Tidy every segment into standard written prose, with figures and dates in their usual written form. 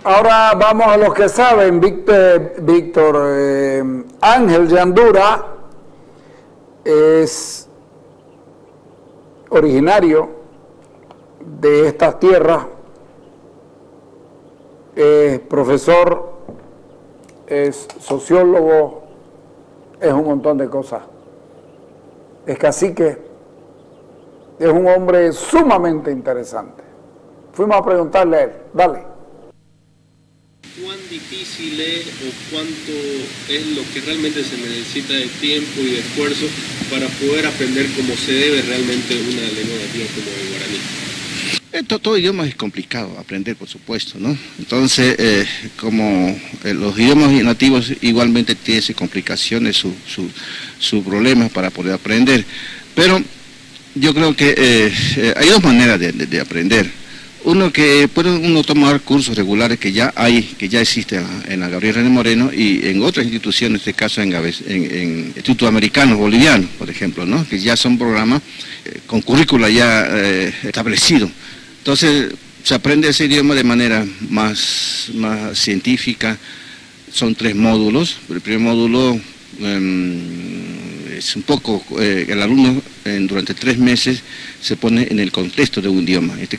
Ahora vamos a los que saben. Víctor Ángel Yandura es originario de estas tierras, es profesor, es sociólogo, es un montón de cosas, es cacique, es un hombre sumamente interesante. Fuimos a preguntarle a él. Dale. ¿Cuán difícil es o cuánto es lo que realmente se necesita de tiempo y de esfuerzo para poder aprender como se debe realmente una lengua nativa como el guaraní? Todo idioma es complicado aprender, por supuesto, ¿no? Entonces, como los idiomas nativos igualmente tienen sus complicaciones, sus problemas para poder aprender, pero yo creo que hay dos maneras de aprender. Uno, que puede uno tomar cursos regulares que ya existen en la Gabriel René Moreno y en otras instituciones, en este caso en Instituto Americano Boliviano, por ejemplo, ¿no? Que ya son programas con currícula ya establecido. Entonces se aprende ese idioma de manera más científica. Son 3 módulos. El primer módulo es un poco, el alumno durante 3 meses se pone en el contexto de un idioma, en este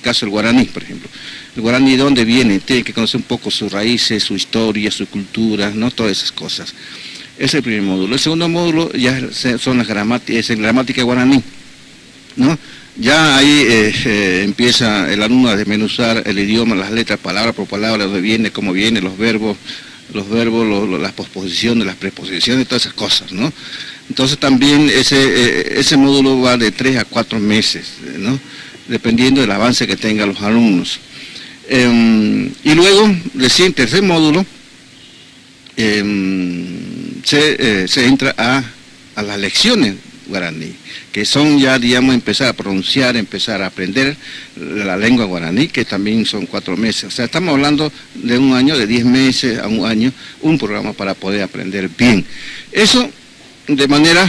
caso el guaraní, por ejemplo. El guaraní, ¿de dónde viene? Tiene que conocer un poco sus raíces, su historia, su cultura, ¿no? Todas esas cosas. Ese es el primer módulo. El segundo módulo ya son las gramáticas, es gramática guaraní, ¿no? Ya ahí empieza el alumno a desmenuzar el idioma, las letras, palabra por palabra, dónde viene, cómo viene, los verbos, las posposiciones, las preposiciones, todas esas cosas, ¿no? Entonces también ese módulo va de 3 a 4 meses, ¿no? Dependiendo del avance que tengan los alumnos. Y luego, recién tercer módulo, se entra a las lecciones guaraní, que son ya, digamos, empezar a pronunciar, empezar a aprender la lengua guaraní, que también son 4 meses. O sea, estamos hablando de un año, de 10 meses a un año, un programa para poder aprender bien. Eso de manera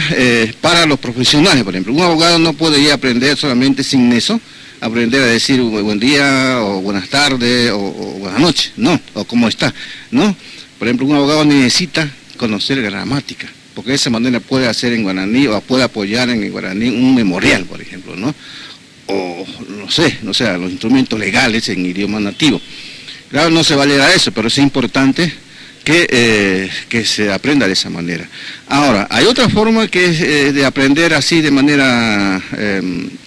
para los profesionales, por ejemplo. Un abogado no puede ir a aprender solamente sin eso, aprender a decir buen día, o buenas tardes, o buenas noches, no, o cómo está, ¿no? Por ejemplo, un abogado necesita conocer gramática, porque de esa manera puede hacer en guaraní, o puede apoyar en el guaraní un memorial, por ejemplo, ¿no? O, no sé, los instrumentos legales en idioma nativo. Claro, no se va a leer a eso, pero es importante que se aprenda de esa manera. Ahora, hay otra forma que es de aprender así de manera,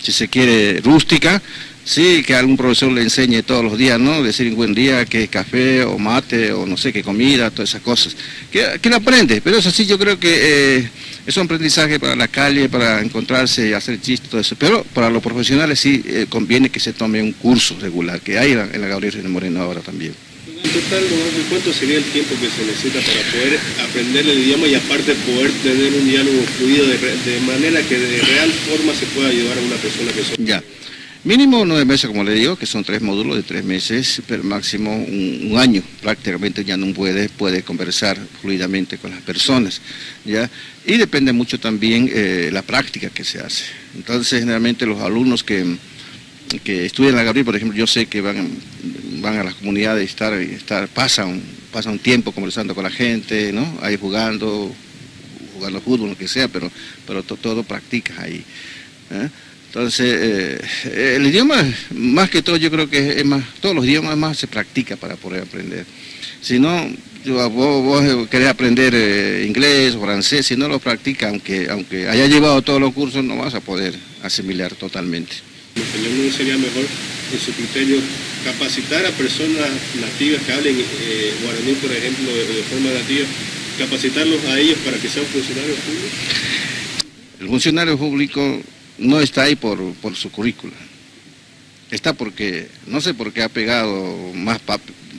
si se quiere, rústica, sí, que algún profesor le enseñe todos los días, ¿no? Decir buen día, que es café o mate o no sé qué comida, todas esas cosas. Que lo aprende, pero eso sí, yo creo que es un aprendizaje para la calle, para encontrarse y hacer chistes, todo eso. Pero para los profesionales sí conviene que se tome un curso regular, que hay en la Gabriel René Moreno ahora también. En total, ¿cuánto sería el tiempo que se necesita para poder aprender el idioma y aparte poder tener un diálogo fluido de manera que de real forma se pueda ayudar a una persona que son? Ya. Mínimo 9 meses, como le digo, que son 3 módulos de 3 meses, pero máximo un año. Prácticamente ya no puede conversar fluidamente con las personas, ¿ya? Y depende mucho también la práctica que se hace. Entonces, generalmente los alumnos que estudian la Gabriel, por ejemplo, yo sé que van a las comunidades pasan un tiempo conversando con la gente, ¿no? Ahí jugando fútbol, lo que sea, pero todo practicas ahí, ¿eh? Entonces, el idioma, más que todo, yo creo que es más, todos los idiomas más se practica para poder aprender. Si no, vos querés aprender inglés o francés, si no lo practicas, aunque haya llevado todos los cursos, no vas a poder asimilar totalmente. ¿No sería mejor, en su criterio, capacitar a personas nativas que hablen guaraní, por ejemplo, de forma nativa, capacitarlos a ellos para que sean funcionarios públicos? El funcionario público no está ahí por su currícula, está porque, no sé por qué ha pegado más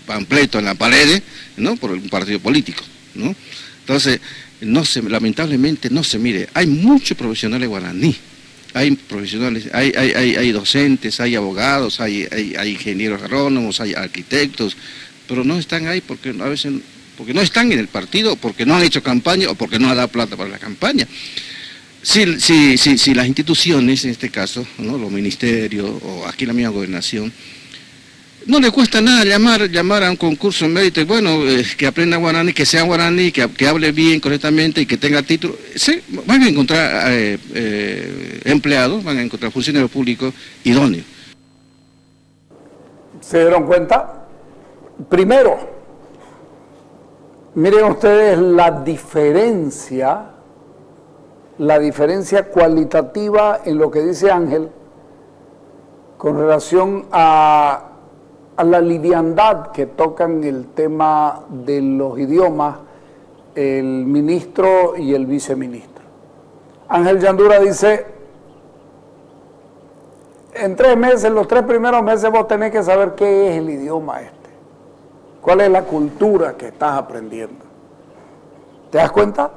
pampletos en la pared, ¿no? Por un partido político, ¿no? Entonces, lamentablemente no se mire, hay muchos profesionales guaraní, hay profesionales, hay docentes, hay abogados, hay ingenieros agrónomos, hay arquitectos, pero no están ahí porque a veces porque no están en el partido, porque no han hecho campaña o porque no han dado plata para la campaña. Si las instituciones, en este caso, ¿no?, los ministerios o aquí la misma gobernación, no le cuesta nada llamar a un concurso de mérito, bueno, que aprenda guaraní, que sea guaraní, que hable bien, correctamente y que tenga título. Van a encontrar empleados, van a encontrar funcionarios públicos idóneos. ¿Se dieron cuenta? Primero, miren ustedes la diferencia cualitativa en lo que dice Ángel con relación a la liviandad que tocan el tema de los idiomas el ministro y el viceministro. Ángel Yandura dice, en 3 meses, los 3 primeros meses vos tenés que saber qué es el idioma este, cuál es la cultura que estás aprendiendo. ¿Te das cuenta?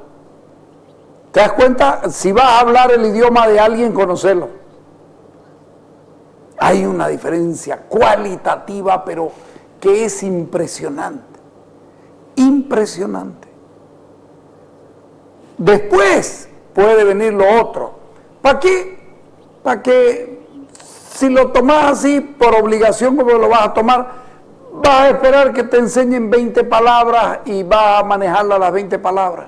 ¿Te das cuenta? Si vas a hablar el idioma de alguien, conocerlo. Hay una diferencia cualitativa, pero que es impresionante. Impresionante. Después puede venir lo otro. ¿Para qué? Para que si lo tomas así por obligación, como lo vas a tomar, vas a esperar que te enseñen 20 palabras y vas a manejarlas las 20 palabras.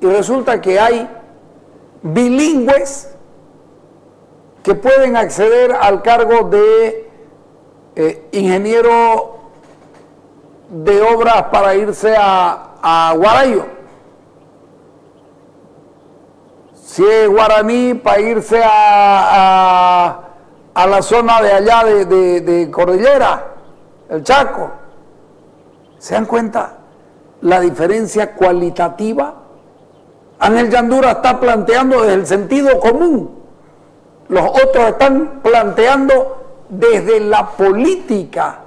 Y resulta que hay bilingües que pueden acceder al cargo de ingeniero de obras para irse a Guarayo. Si es guaraní, para irse a la zona de allá de Cordillera, el Chaco. ¿Se dan cuenta la diferencia cualitativa? Ángel Yandura está planteando desde el sentido común. Los otros están planteando desde la política.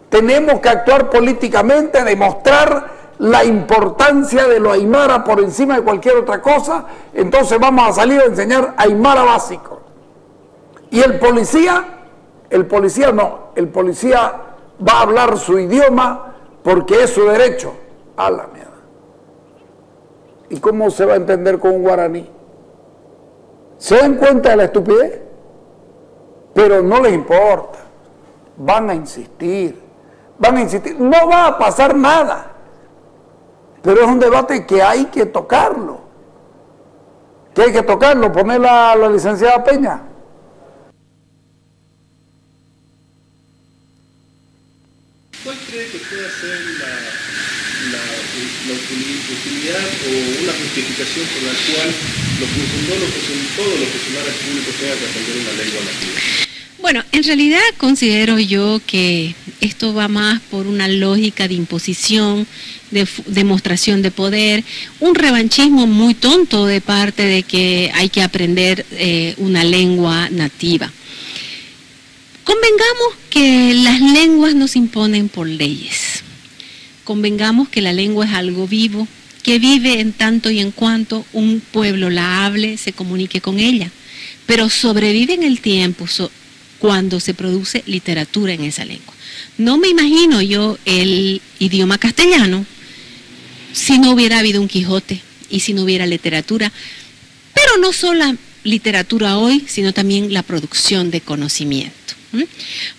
Tenemos que actuar políticamente, demostrar la importancia de lo aymara por encima de cualquier otra cosa. Entonces vamos a salir a enseñar aymara básico. Y el policía va a hablar su idioma porque es su derecho. A la mierda. ¿Y cómo se va a entender con un guaraní? ¿Se dan cuenta de la estupidez? Pero no les importa. Van a insistir. No va a pasar nada. Pero es un debate que hay que tocarlo. Poner la licenciada Peña. ¿Cuál cree que puede ser la utilidad o una justificación por la cual todos los funcionarios públicos tengan que aprender una lengua nativa? Bueno, en realidad considero yo que esto va más por una lógica de imposición, de demostración de poder, un revanchismo muy tonto de parte de que hay que aprender una lengua nativa. Convengamos que las lenguas no se imponen por leyes. Convengamos que la lengua es algo vivo, que vive en tanto y en cuanto un pueblo la hable, se comunique con ella, pero sobrevive en el tiempo cuando se produce literatura en esa lengua. No me imagino yo el idioma castellano si no hubiera habido un Quijote y si no hubiera literatura, pero no solo la literatura hoy, sino también la producción de conocimiento.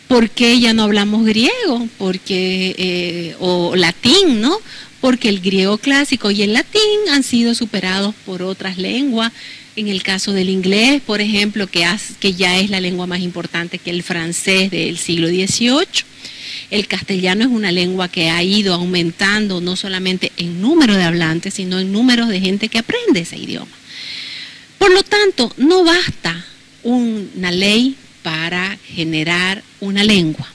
¿Por qué ya no hablamos griego? O latín, ¿no? Porque el griego clásico y el latín han sido superados por otras lenguas. En el caso del inglés, por ejemplo, que ya es la lengua más importante que el francés del siglo XVIII. El castellano es una lengua que ha ido aumentando no solamente en número de hablantes, sino en número de gente que aprende ese idioma. Por lo tanto, no basta una ley para generar una lengua.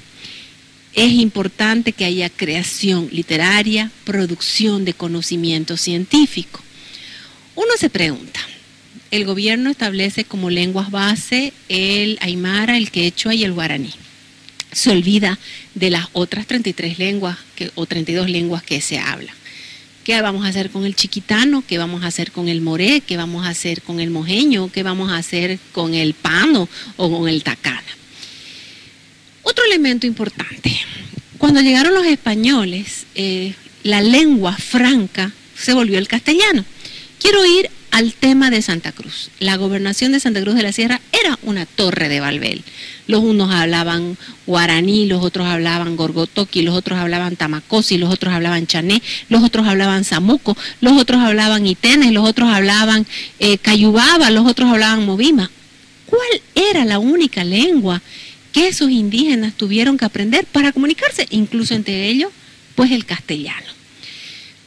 Es importante que haya creación literaria, producción de conocimiento científico. Uno se pregunta, el gobierno establece como lenguas base el aymara, el quechua y el guaraní. Se olvida de las otras 33 lenguas o 32 lenguas que se hablan. ¿Qué vamos a hacer con el chiquitano? ¿Qué vamos a hacer con el moré? ¿Qué vamos a hacer con el mojeño? ¿Qué vamos a hacer con el pano o con el tacana? Otro elemento importante. Cuando llegaron los españoles, la lengua franca se volvió el castellano. Quiero ir al tema de Santa Cruz. La gobernación de Santa Cruz de la Sierra era una torre de Babel. Los unos hablaban guaraní, los otros hablaban gorgotoqui, los otros hablaban tamacosi, los otros hablaban chané, los otros hablaban samuco, los otros hablaban itenes, los otros hablaban cayubaba, los otros hablaban movima. ¿Cuál era la única lengua que esos indígenas tuvieron que aprender para comunicarse? Incluso entre ellos, pues el castellano.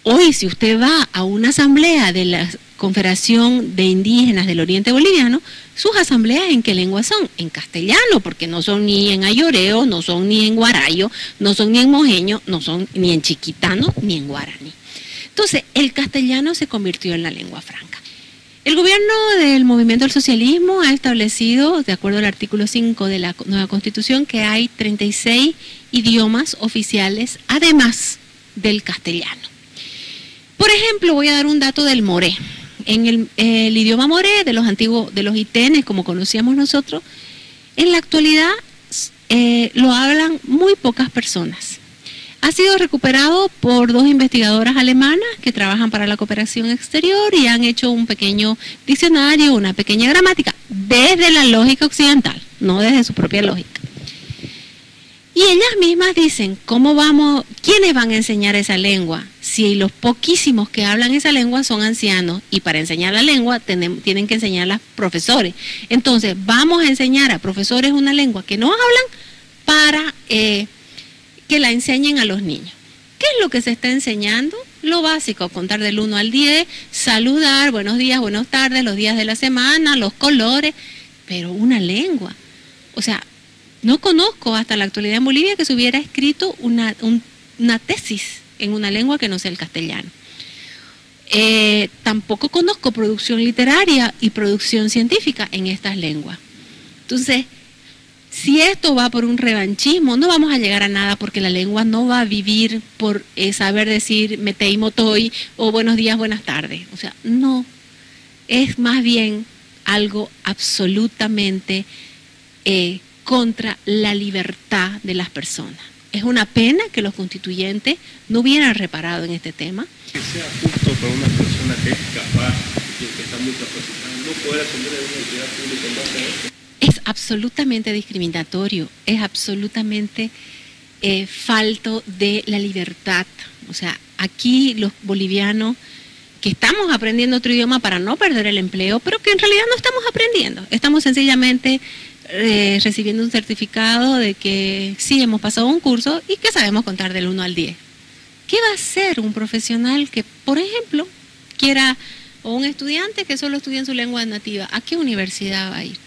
Hoy, si usted va a una asamblea de la Confederación de Indígenas del Oriente Boliviano, sus asambleas ¿en qué lengua son? En castellano, porque no son ni en ayoreo, no son ni en guarayo, no son ni en mojeño, no son ni en chiquitano, ni en guaraní. Entonces, el castellano se convirtió en la lengua franca. El gobierno del movimiento del socialismo ha establecido, de acuerdo al artículo 5 de la nueva Constitución, que hay 36 idiomas oficiales, además del castellano. Por ejemplo, voy a dar un dato del moré. En el idioma moré, de los antiguos, de los itenes, como conocíamos nosotros, en la actualidad lo hablan muy pocas personas. Ha sido recuperado por 2 investigadoras alemanas que trabajan para la cooperación exterior y han hecho un pequeño diccionario, una pequeña gramática, desde la lógica occidental, no desde su propia lógica. Y ellas mismas dicen, ¿quiénes van a enseñar esa lengua? Si los poquísimos que hablan esa lengua son ancianos y para enseñar la lengua tienen que enseñarla a profesores. Entonces, vamos a enseñar a profesores una lengua que no hablan para que la enseñen a los niños. ¿Qué es lo que se está enseñando? Lo básico, contar del 1 al 10, saludar, buenos días, buenas tardes, los días de la semana, los colores, pero una lengua. O sea, no conozco hasta la actualidad en Bolivia que se hubiera escrito una tesis en una lengua que no sea el castellano. Tampoco conozco producción literaria y producción científica en estas lenguas. Entonces, si esto va por un revanchismo, no vamos a llegar a nada porque la lengua no va a vivir por saber decir metei motoy o buenos días, buenas tardes. O sea, no. Es más bien algo absolutamente contra la libertad de las personas. Es una pena que los constituyentes no hubieran reparado en este tema. Que sea justo para una persona que es capaz y que está muy capacitada no poder atender a una entidad pública en base a esto. Es absolutamente discriminatorio, es absolutamente falto de la libertad. O sea, aquí los bolivianos que estamos aprendiendo otro idioma para no perder el empleo, pero que en realidad no estamos aprendiendo, estamos sencillamente recibiendo un certificado de que sí hemos pasado un curso y que sabemos contar del 1 al 10. ¿Qué va a hacer un profesional que, por ejemplo, quiera, o un estudiante que solo estudia en su lengua nativa? ¿A qué universidad va a ir?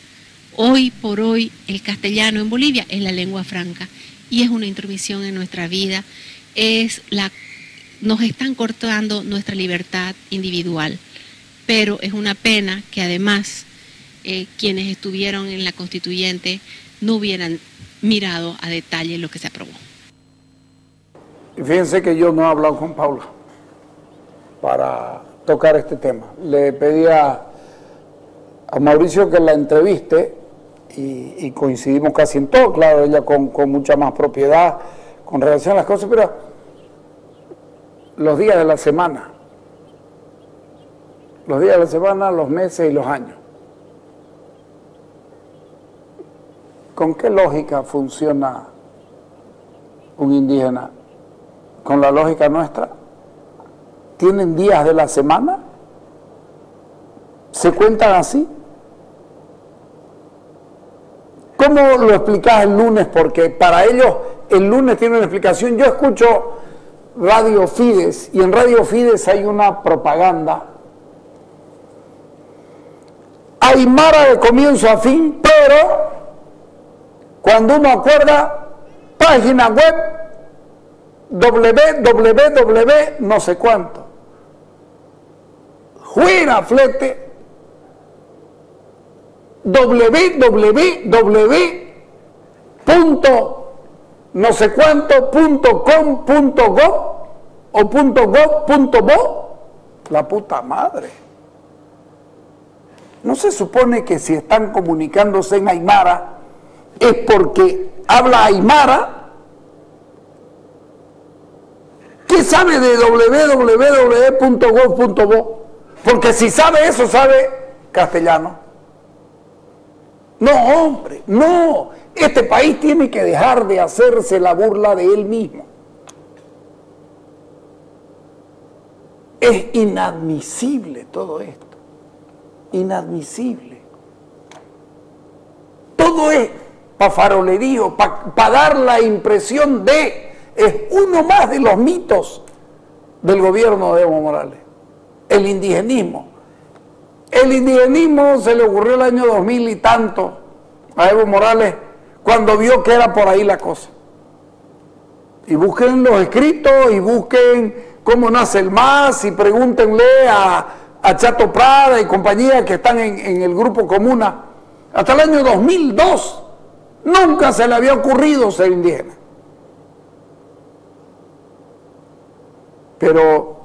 Hoy por hoy el castellano en Bolivia es la lengua franca y es una intromisión en nuestra vida, nos están cortando nuestra libertad individual, pero es una pena que además quienes estuvieron en la constituyente no hubieran mirado a detalle lo que se aprobó. Y fíjense que yo no he hablado con Paula para tocar este tema. Le pedí a Mauricio que la entreviste y coincidimos casi en todo, claro, ella con mucha más propiedad con relación a las cosas, pero los días de la semana, los meses y los años. ¿Con qué lógica funciona un indígena? ¿Con la lógica nuestra? ¿Tienen días de la semana? ¿Se cuentan así? ¿Cómo lo explicás el lunes? Porque para ellos el lunes tiene una explicación. Yo escucho Radio Fides y en Radio Fides hay una propaganda aymara de comienzo a fin, pero cuando uno acuerda, página web www no sé cuánto, juira flete no sé cuánto.com.go o .gov.bo, la puta madre. ¿No se supone que si están comunicándose en aymara es porque habla aymara? ¿Qué sabe de www.gov.bo? Porque si sabe eso, sabe castellano. No, hombre, no. Este país tiene que dejar de hacerse la burla de él mismo. Es inadmisible todo esto. Inadmisible. Todo es para farolerío, para dar la impresión de... Es uno más de los mitos del gobierno de Evo Morales. El indigenismo. El indigenismo se le ocurrió el año 2000 y tanto a Evo Morales cuando vio que era por ahí la cosa. Y busquen los escritos y busquen cómo nace el MAS y pregúntenle a Chato Prada y compañía que están en el grupo Comuna. Hasta el año 2002 nunca se le había ocurrido ser indígena. Pero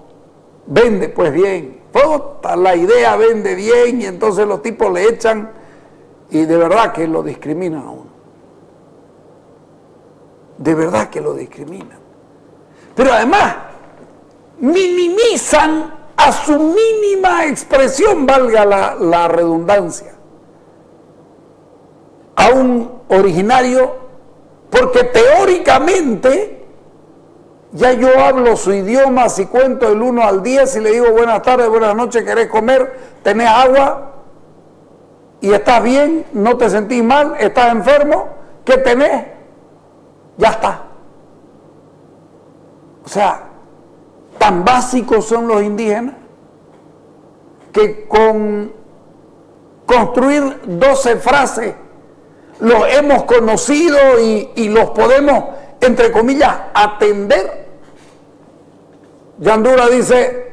vende pues bien, toda la idea vende bien y entonces los tipos le echan y de verdad que lo discriminan a uno. De verdad que lo discriminan. Pero además minimizan a su mínima expresión, valga la redundancia, a un originario, porque teóricamente ya yo hablo su idioma, si cuento del 1 al 10 y le digo buenas tardes, buenas noches, ¿querés comer? ¿Tenés agua? ¿Y estás bien? ¿No te sentís mal? ¿Estás enfermo? ¿Qué tenés? Ya está. O sea, tan básicos son los indígenas que con construir 12 frases los hemos conocido y los podemos, entre comillas, atender. Yandura dice,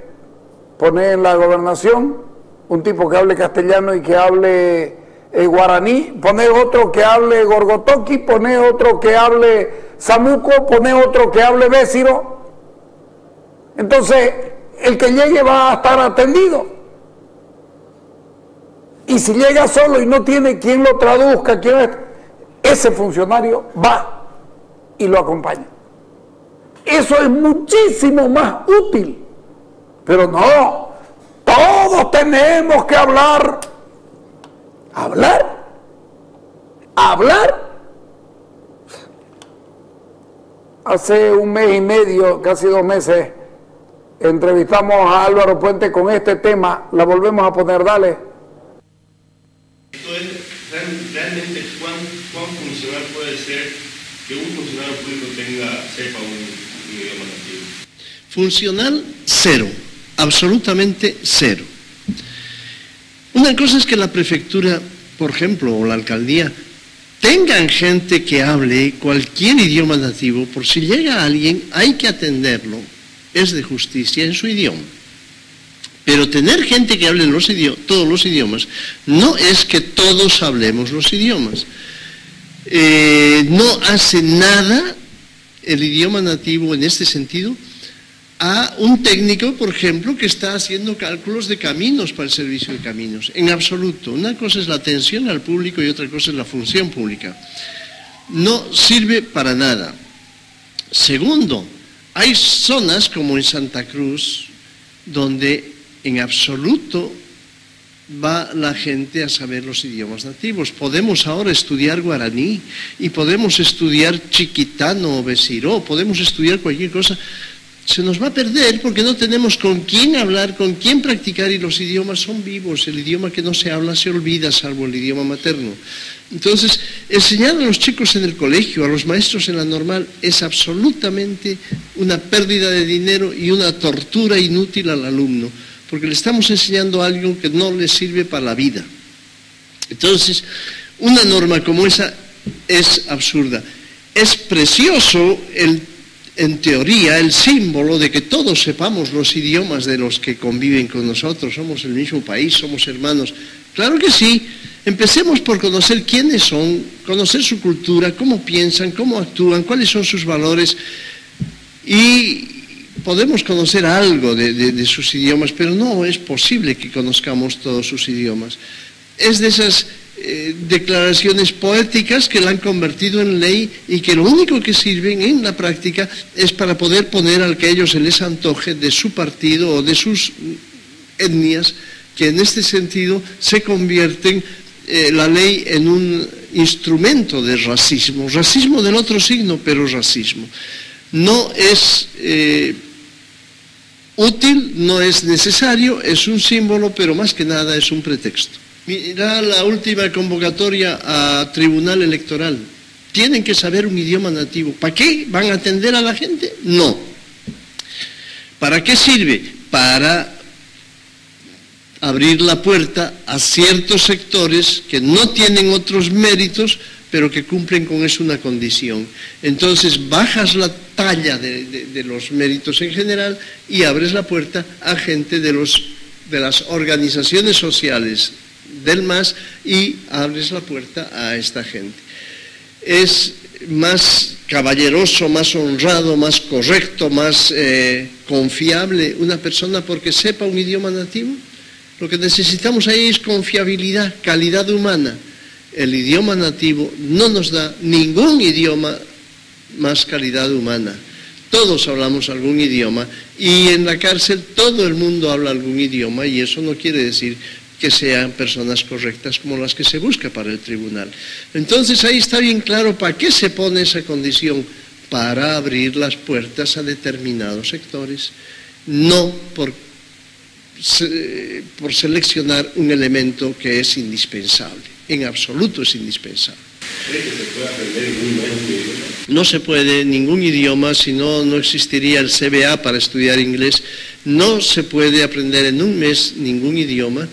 pone en la gobernación un tipo que hable castellano y que hable guaraní, pone otro que hable gorgotoqui, pone otro que hable samuco, pone otro que hable bésiro. Entonces, el que llegue va a estar atendido. Y si llega solo y no tiene quien lo traduzca, ese funcionario va y lo acompaña. Eso es muchísimo más útil. Pero no, todos tenemos que hablar. ¿Hablar? ¿Hablar? Hace un mes y medio, casi 2 meses, entrevistamos a Álvaro Puente con este tema. La volvemos a poner, dale. Entonces, realmente, ¿cuán funcional puede ser que un funcionario público sepa un idioma nativo? Funcional, cero, absolutamente cero. Una cosa es que la prefectura, por ejemplo, o la alcaldía, tengan gente que hable cualquier idioma nativo, por si llega alguien, hay que atenderlo, es de justicia en su idioma. Pero tener gente que hable todos los idiomas no es que todos hablemos los idiomas. No hace nada el idioma nativo en este sentido a un técnico, por ejemplo, que está haciendo cálculos de caminos para el servicio de caminos. En absoluto. Una cosa es la atención al público y otra cosa es la función pública. No sirve para nada. Segundo, hay zonas como en Santa Cruz donde en absoluto va la gente a saber los idiomas nativos. Podemos ahora estudiar guaraní y podemos estudiar chiquitano o besiró, podemos estudiar cualquier cosa. Se nos va a perder porque no tenemos con quién hablar, con quién practicar, y los idiomas son vivos. El idioma que no se habla se olvida, salvo el idioma materno. Entonces, enseñar a los chicos en el colegio, a los maestros en la normal, es absolutamente una pérdida de dinero y una tortura inútil al alumno, porque le estamos enseñando algo que no le sirve para la vida. Entonces, una norma como esa es absurda. Es precioso en teoría, el símbolo de que todos sepamos los idiomas de los que conviven con nosotros, somos el mismo país, somos hermanos. Claro que sí, empecemos por conocer quiénes son, conocer su cultura, cómo piensan, cómo actúan, cuáles son sus valores, y podemos conocer algo de sus idiomas, pero no es posible que conozcamos todos sus idiomas. Es de esas declaraciones poéticas que la han convertido en ley y que lo único que sirven en la práctica es para poder poner al que a ellos se les antoje de su partido o de sus etnias, que en este sentido se convierten la ley en un instrumento de racismo, racismo del otro signo, pero racismo. No es útil, no es necesario, es un símbolo, pero más que nada es un pretexto. Mira la última convocatoria a Tribunal Electoral. Tienen que saber un idioma nativo. ¿Para qué? ¿Van a atender a la gente? No. ¿Para qué sirve? Para abrir la puerta a ciertos sectores que no tienen otros méritos, pero que cumplen con eso una condición. Entonces bajas la talla de los méritos en general y abres la puerta a gente de las organizaciones sociales del MAS y abres la puerta a esta gente. Es más caballeroso, más honrado, más correcto, más confiable una persona porque sepa un idioma nativo. Lo que necesitamos ahí es confiabilidad, calidad humana. El idioma nativo no nos da ningún idioma más calidad humana. Todos hablamos algún idioma y en la cárcel todo el mundo habla algún idioma y eso no quiere decir que sean personas correctas como las que se busca para el tribunal. Entonces ahí está bien claro para qué se pone esa condición, para abrir las puertas a determinados sectores, no por seleccionar un elemento que es indispensable, en absoluto es indispensable. ¿Cree que se puede aprender en un mes un idioma? No se puede ningún idioma, si no, no existiría el CBA para estudiar inglés. No se puede aprender en un mes ningún idioma,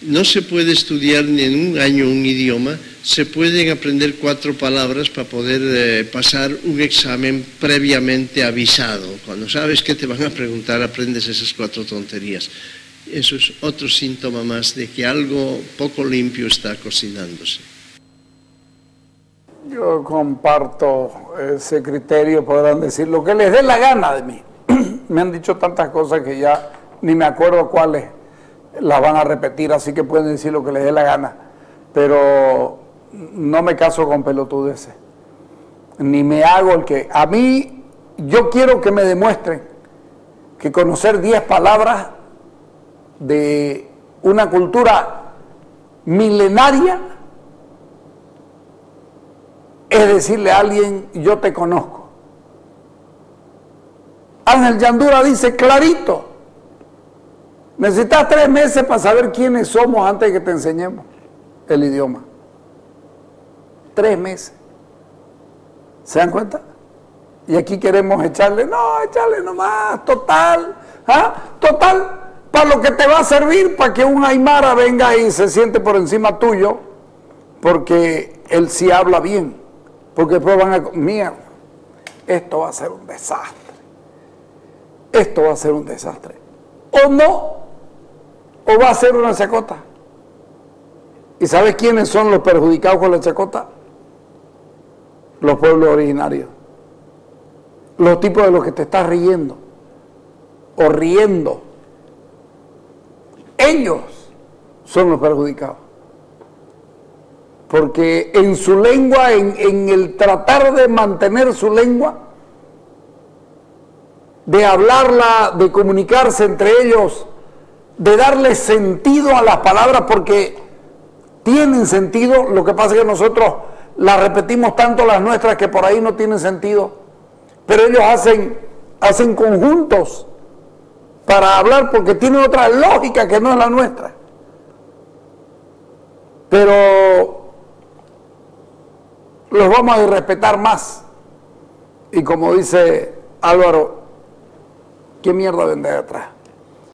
no se puede estudiar ni en un año un idioma, se pueden aprender 4 palabras para poder pasar un examen previamente avisado. Cuando sabes que te van a preguntar, aprendes esas 4 tonterías. Eso es otro síntoma más de que algo poco limpio está cocinándose. Yo comparto ese criterio, podrán decir lo que les dé la gana de mí. Me han dicho tantas cosas que ya ni me acuerdo cuáles las van a repetir, así que pueden decir lo que les dé la gana. Pero no me caso con pelotudeces, ni me hago el que... A mí, yo quiero que me demuestren que conocer 10 palabras de una cultura milenaria es decirle a alguien, yo te conozco. Ángel Yandura dice clarito, necesitas 3 meses para saber quiénes somos antes de que te enseñemos el idioma. 3 meses. ¿Se dan cuenta? Y aquí queremos echarle nomás, total, total, para lo que te va a servir, para que un aymara venga y se siente por encima tuyo, porque él sí habla bien. Porque después van a... Mierda, esto va a ser un desastre. Esto va a ser un desastre. O no, o va a ser una chacota. ¿Y sabes quiénes son los perjudicados con la chacota? Los pueblos originarios. Los tipos de los que te estás riendo. O riendo. Ellos son los perjudicados. Porque en su lengua, en el tratar de mantener su lengua, de hablarla, de comunicarse entre ellos, de darle sentido a las palabras, porque tienen sentido, lo que pasa es que nosotros las repetimos tanto las nuestras que por ahí no tienen sentido, pero ellos hacen conjuntos para hablar porque tienen otra lógica que no es la nuestra. Pero los vamos a respetar más. Y como dice Álvaro, ¿qué mierda vende detrás?